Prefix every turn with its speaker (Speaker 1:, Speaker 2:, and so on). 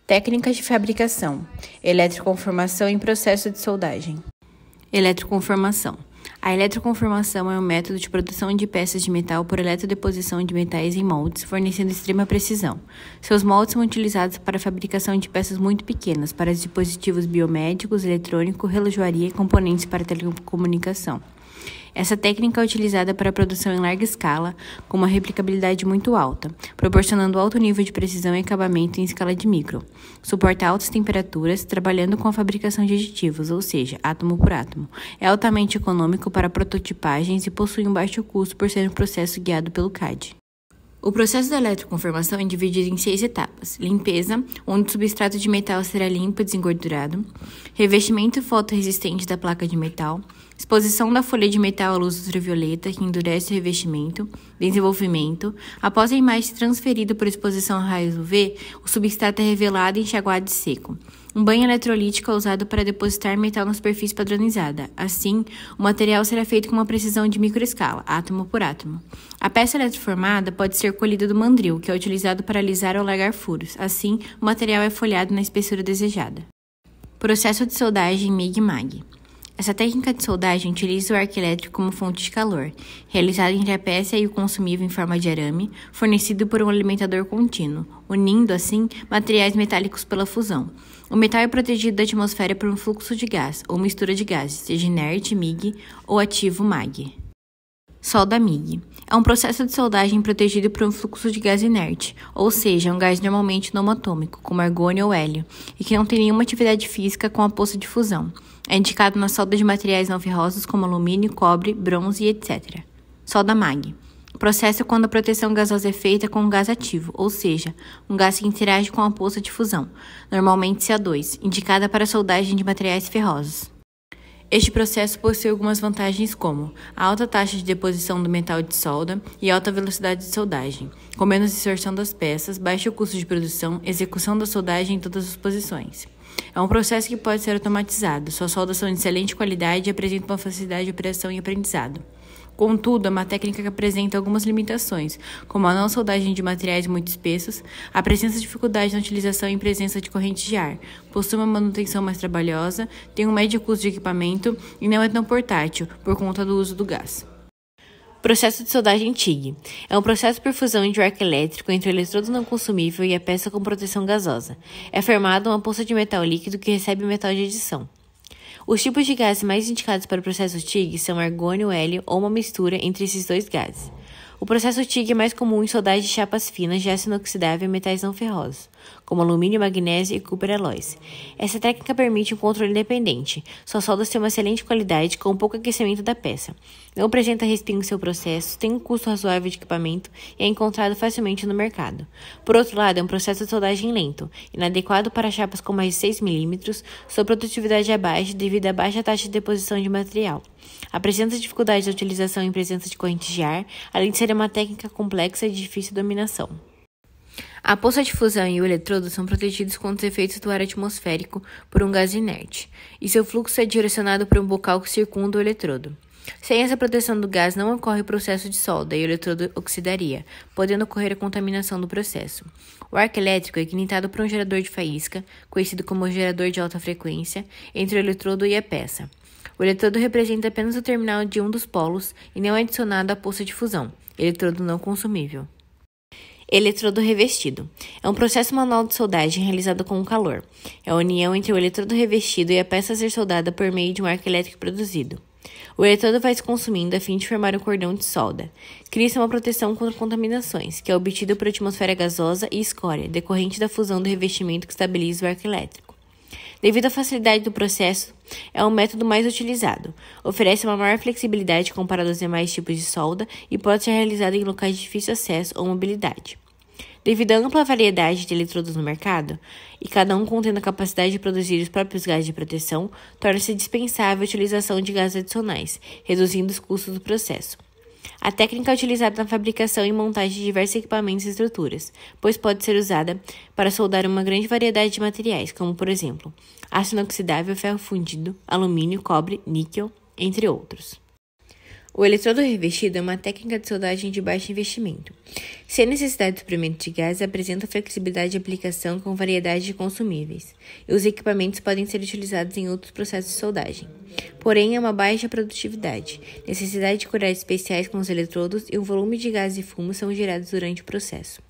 Speaker 1: Técnicas de fabricação: eletroconformação em processo de soldagem. Eletroconformação. A eletroconformação é um método de produção de peças de metal por eletrodeposição de metais em moldes, fornecendo extrema precisão. Seus moldes são utilizados para a fabricação de peças muito pequenas, para dispositivos biomédicos, eletrônico, relojoaria e componentes para telecomunicação. Essa técnica é utilizada para a produção em larga escala, com uma replicabilidade muito alta, proporcionando alto nível de precisão e acabamento em escala de micro. Suporta altas temperaturas, trabalhando com a fabricação de aditivos, ou seja, átomo por átomo. É altamente econômico para prototipagens e possui um baixo custo por ser um processo guiado pelo CAD. O processo da eletroconformação é dividido em 6 etapas: limpeza, onde o substrato de metal será limpo e desengordurado; revestimento fotorresistente da placa de metal; exposição da folha de metal à luz ultravioleta, que endurece o revestimento; desenvolvimento. Após a imagem ser transferida por exposição a raios UV, o substrato é revelado, enxaguado e seco. Um banho eletrolítico é usado para depositar metal na superfície padronizada. Assim, o material será feito com uma precisão de microescala, átomo por átomo. A peça eletroformada pode ser colhida do mandril, que é utilizado para alisar ou largar furos. Assim, o material é folhado na espessura desejada. Processo de soldagem MIG-MAG. Essa técnica de soldagem utiliza o arco elétrico como fonte de calor, realizada entre a peça e o consumível em forma de arame, fornecido por um alimentador contínuo, unindo, assim, materiais metálicos pela fusão. O metal é protegido da atmosfera por um fluxo de gás, ou mistura de gases, seja inerte, MIG, ou ativo, MAG. Solda MIG. É um processo de soldagem protegido por um fluxo de gás inerte, ou seja, um gás normalmente não atômico, como argônio ou hélio, e que não tem nenhuma atividade física com a poça de fusão. É indicado na solda de materiais não ferrosos como alumínio, cobre, bronze e etc. Solda MAG. O processo é quando a proteção gasosa é feita com um gás ativo, ou seja, um gás que interage com a poça de fusão, normalmente CO2, indicada para a soldagem de materiais ferrosos. Este processo possui algumas vantagens como a alta taxa de deposição do metal de solda e alta velocidade de soldagem, com menos distorção das peças, baixo custo de produção, execução da soldagem em todas as posições. É um processo que pode ser automatizado, suas soldas são de excelente qualidade e apresentam uma facilidade de operação e aprendizado. Contudo, é uma técnica que apresenta algumas limitações, como a não soldagem de materiais muito espessos, a presença de dificuldade na utilização em presença de correntes de ar, possui uma manutenção mais trabalhosa, tem um médio custo de equipamento e não é tão portátil, por conta do uso do gás. Processo de soldagem TIG. É um processo por fusão de arco elétrico entre o eletrodo não consumível e a peça com proteção gasosa. É formada uma poça de metal líquido que recebe metal de adição. Os tipos de gases mais indicados para o processo TIG são argônio, hélio ou uma mistura entre esses dois gases. O processo TIG é mais comum em soldagem de chapas finas de aço inoxidável e metais não ferrosos, como alumínio, magnésio e cooper alloys. Essa técnica permite um controle independente. Suas soldas têm uma excelente qualidade com pouco aquecimento da peça. Não apresenta respingo em seu processo, tem um custo razoável de equipamento e é encontrado facilmente no mercado. Por outro lado, é um processo de soldagem lento, inadequado para chapas com mais de 6 mm, sua produtividade é baixa devido à baixa taxa de deposição de material. Apresenta dificuldade de utilização em presença de correntes de ar, além de ser uma técnica complexa e de difícil dominação. A poça de fusão e o eletrodo são protegidos contra os efeitos do ar atmosférico por um gás inerte, e seu fluxo é direcionado por um bocal que circunda o eletrodo. Sem essa proteção do gás, não ocorre o processo de solda e o eletrodo oxidaria, podendo ocorrer a contaminação do processo. O arco elétrico é ignitado por um gerador de faísca, conhecido como gerador de alta frequência, entre o eletrodo e a peça. O eletrodo representa apenas o terminal de um dos polos e não é adicionado à poça de fusão, eletrodo não consumível. Eletrodo revestido. É um processo manual de soldagem realizado com calor. É a união entre o eletrodo revestido e a peça a ser soldada por meio de um arco elétrico produzido. O eletrodo vai se consumindo a fim de formar um cordão de solda. Cria-se uma proteção contra contaminações, que é obtida por atmosfera gasosa e escória, decorrente da fusão do revestimento que estabiliza o arco elétrico. Devido à facilidade do processo, é um método mais utilizado. Oferece uma maior flexibilidade comparado aos demais tipos de solda e pode ser realizado em locais de difícil acesso ou mobilidade. Devido à ampla variedade de eletrodos no mercado, e cada um contendo a capacidade de produzir os próprios gases de proteção, torna-se dispensável a utilização de gases adicionais, reduzindo os custos do processo. A técnica é utilizada na fabricação e montagem de diversos equipamentos e estruturas, pois pode ser usada para soldar uma grande variedade de materiais, como, por exemplo, aço inoxidável, ferro fundido, alumínio, cobre, níquel, entre outros. O eletrodo revestido é uma técnica de soldagem de baixo investimento. Sem necessidade de suprimento de gás, apresenta flexibilidade de aplicação com variedade de consumíveis, e os equipamentos podem ser utilizados em outros processos de soldagem. Porém, é uma baixa produtividade, necessidade de cuidados especiais com os eletrodos e o volume de gás e fumo são gerados durante o processo.